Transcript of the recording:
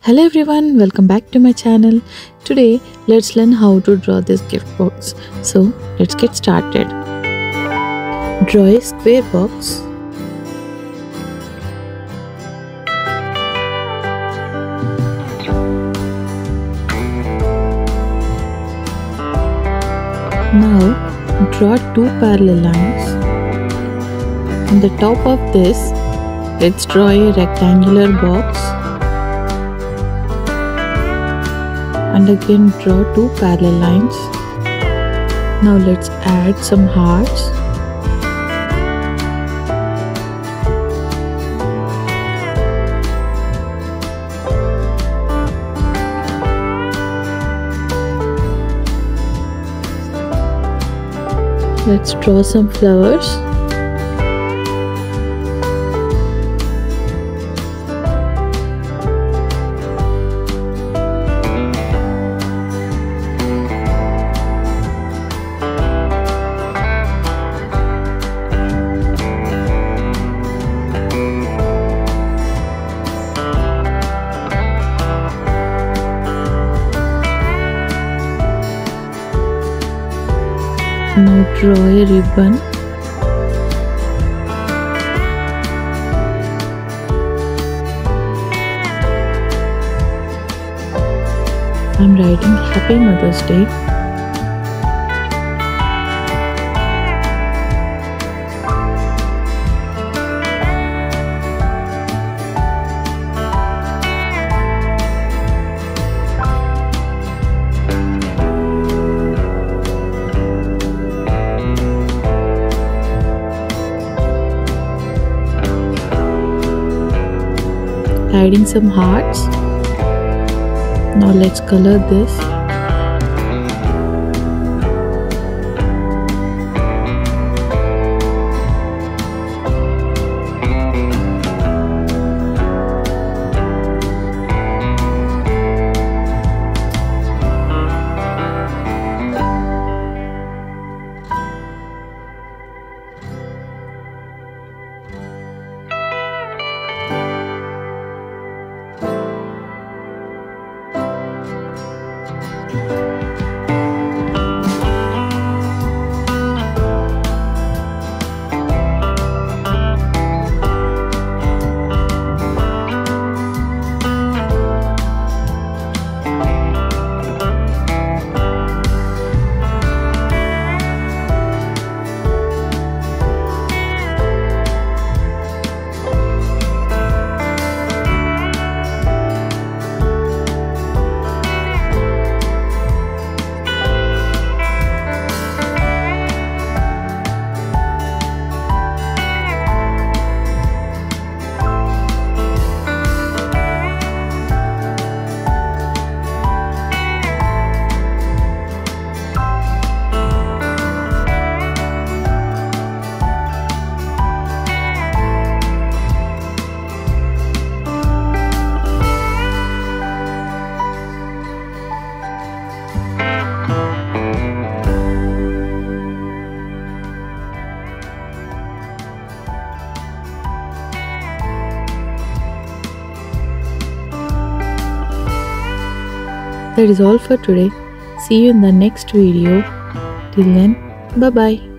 Hello everyone, welcome back to my channel. Today let's learn how to draw this gift box. So let's get started. Draw a square box. Now draw two parallel lines. On the top of this, let's draw a rectangular box. And again draw two parallel lines. Now let's add some hearts. Let's draw some flowers. Now draw a ribbon. I'm writing Happy Mother's Day. Adding some hearts. Now let's color this. That is all for today. See you in the next video. Till then, bye bye.